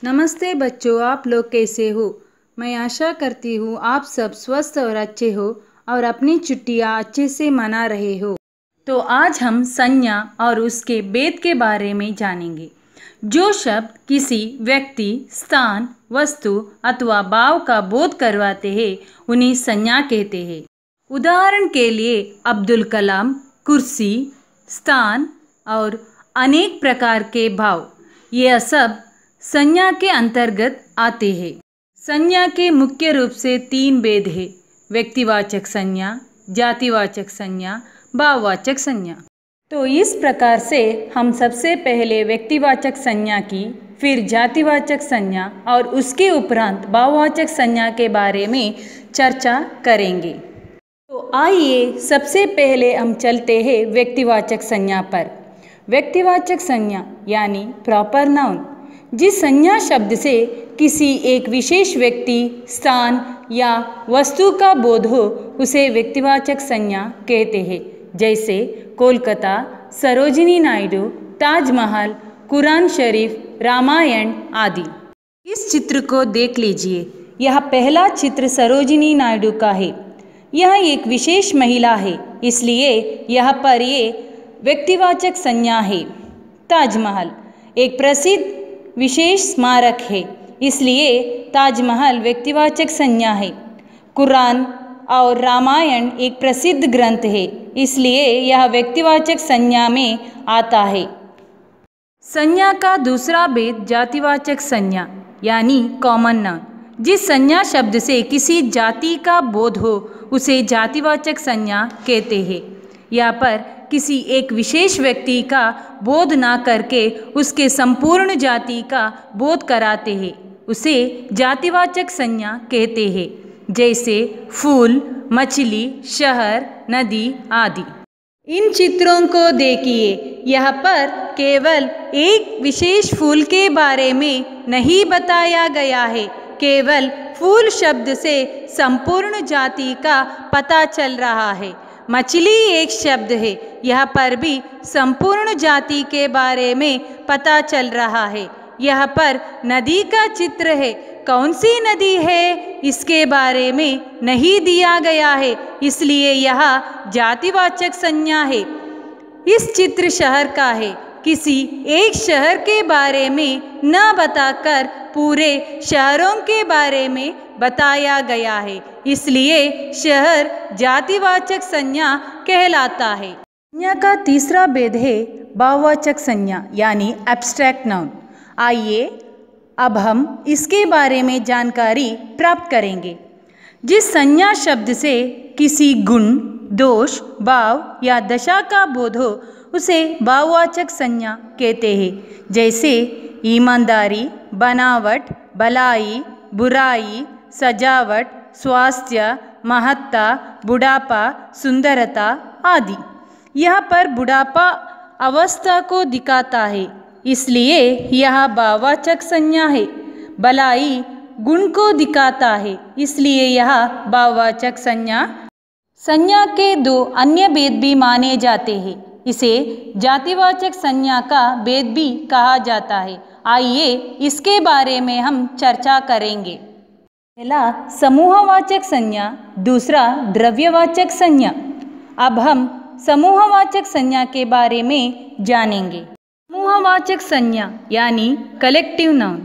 नमस्ते बच्चों, आप लोग कैसे हो। मैं आशा करती हूँ आप सब स्वस्थ और अच्छे हो और अपनी छुट्टियाँ अच्छे से मना रहे हो। तो आज हम संज्ञा और उसके भेद के बारे में जानेंगे। जो शब्द किसी व्यक्ति, स्थान, वस्तु अथवा भाव का बोध करवाते हैं उन्हें संज्ञा कहते हैं। उदाहरण के लिए अब्दुल कलाम, कुर्सी, स्थान और अनेक प्रकार के भाव, यह सब संज्ञा के अंतर्गत आते हैं। संज्ञा के मुख्य रूप से 3 भेद हैं: व्यक्तिवाचक संज्ञा, जातिवाचक संज्ञा, भाववाचक संज्ञा। तो इस प्रकार से हम सबसे पहले व्यक्तिवाचक संज्ञा की, फिर जातिवाचक संज्ञा और उसके उपरांत भाववाचक संज्ञा के बारे में चर्चा करेंगे। तो आइए सबसे पहले हम चलते हैं व्यक्तिवाचक संज्ञा पर। व्यक्तिवाचक संज्ञा यानी प्रॉपर नाउन, जिस संज्ञा शब्द से किसी एक विशेष व्यक्ति, स्थान या वस्तु का बोध हो उसे व्यक्तिवाचक संज्ञा कहते हैं। जैसे कोलकाता, सरोजिनी नायडू, ताजमहल, कुरान शरीफ, रामायण आदि। इस चित्र को देख लीजिए। यह पहला चित्र सरोजिनी नायडू का है। यह एक विशेष महिला है, इसलिए यहाँ पर ये व्यक्तिवाचक संज्ञा है। ताजमहल एक प्रसिद्ध विशेष स्मारक है, इसलिए ताजमहल व्यक्तिवाचक संज्ञा है। कुरान और रामायण एक प्रसिद्ध ग्रंथ है, इसलिए यह व्यक्तिवाचक संज्ञा में आता है। संज्ञा का दूसरा भेद जातिवाचक संज्ञा यानी कॉमन नाउन, जिस संज्ञा शब्द से किसी जाति का बोध हो उसे जातिवाचक संज्ञा कहते हैं। यहाँ पर किसी एक विशेष व्यक्ति का बोध ना करके उसके संपूर्ण जाति का बोध कराते हैं, उसे जातिवाचक संज्ञा कहते हैं। जैसे फूल, मछली, शहर, नदी आदि। इन चित्रों को देखिए। यहाँ पर केवल एक विशेष फूल के बारे में नहीं बताया गया है, केवल फूल शब्द से संपूर्ण जाति का पता चल रहा है। मछली एक शब्द है, यहाँ पर भी संपूर्ण जाति के बारे में पता चल रहा है। यहाँ पर नदी का चित्र है, कौन सी नदी है इसके बारे में नहीं दिया गया है, इसलिए यह जातिवाचक संज्ञा है। इस चित्र शहर का है, किसी एक शहर के बारे में न बताकर पूरे शहरों के बारे में बताया गया है, इसलिए शहर जातिवाचक संज्ञा कहलाता है। संज्ञा का तीसरा भेद है भाववाचक संज्ञा यानी एब्स्ट्रैक्ट नाउन। आइए अब हम इसके बारे में जानकारी प्राप्त करेंगे। जिस संज्ञा शब्द से किसी गुण, दोष, भाव या दशा का बोध हो उसे भाववाचक संज्ञा कहते हैं। जैसे ईमानदारी, बनावट, भलाई, बुराई, सजावट, स्वास्थ्य, महत्ता, बुढ़ापा, सुंदरता आदि। यहाँ पर बुढ़ापा अवस्था को दिखाता है, इसलिए यह भाववाचक संज्ञा है। भलाई गुण को दिखाता है, इसलिए यह भाववाचक संज्ञा के 2 अन्य भेद भी माने जाते हैं। इसे जातिवाचक संज्ञा का भेद भी कहा जाता है। आइए इसके बारे में हम चर्चा करेंगे। पहला समूहवाचक संज्ञा, दूसरा द्रव्यवाचक संज्ञा। अब हम समूहवाचक संज्ञा के बारे में जानेंगे। समूहवाचक संज्ञा यानी कलेक्टिव नाउन,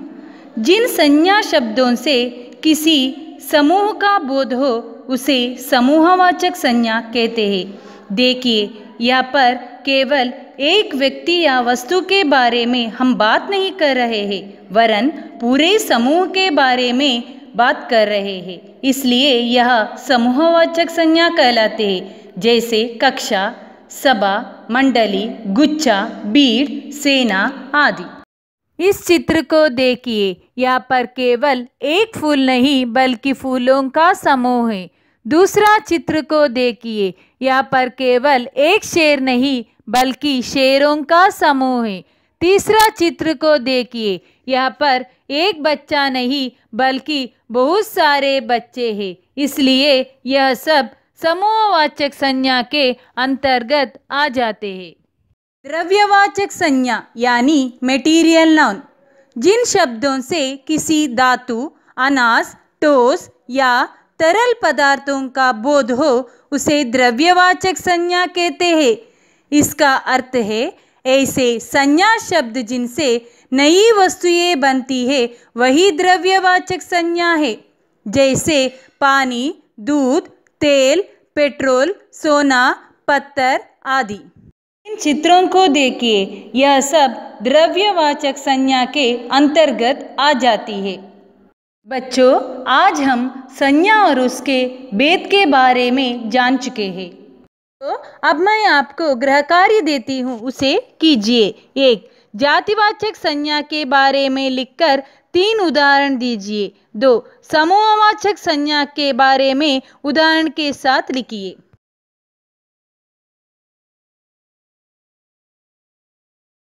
जिन संज्ञा शब्दों से किसी समूह का बोध हो उसे समूहवाचक संज्ञा कहते हैं। देखिए, यहाँ पर केवल एक व्यक्ति या वस्तु के बारे में हम बात नहीं कर रहे हैं, वरन पूरे समूह के बारे में बात कर रहे हैं, इसलिए यह समूहवाचक संज्ञा कहलाते हैं। जैसे कक्षा, सभा, मंडली, गुच्छा, भीड़, सेना आदि। इस चित्र को देखिए। यहाँ पर केवल एक फूल नहीं बल्कि फूलों का समूह है। दूसरा चित्र को देखिए। यहाँ पर केवल एक शेर नहीं बल्कि शेरों का समूह है। तीसरा चित्र को देखिए। यहाँ पर एक बच्चा नहीं बल्कि बहुत सारे बच्चे हैं, इसलिए यह सब समूहवाचक संज्ञा के अंतर्गत आ जाते हैं। द्रव्यवाचक संज्ञा यानी मेटीरियल नाउन, जिन शब्दों से किसी धातु, अनाज, ठोस या तरल पदार्थों का बोध हो उसे द्रव्यवाचक संज्ञा कहते हैं। इसका अर्थ है ऐसे संज्ञा शब्द जिनसे नई वस्तुएं बनती है वही द्रव्यवाचक संज्ञा है, जैसे पानी, दूध, तेल, पेट्रोल, सोना, पत्थर आदि। इन चित्रों को देखिए, यह सब द्रव्यवाचक संज्ञा के अंतर्गत आ जाती है। बच्चों, आज हम संज्ञा और उसके भेद के बारे में जान चुके हैं। तो अब मैं आपको गृह कार्य देती हूँ, उसे कीजिए। 1. जातिवाचक संज्ञा के बारे में लिखकर 3 उदाहरण दीजिए। 2. समूहवाचक संज्ञा के बारे में उदाहरण के साथ लिखिए।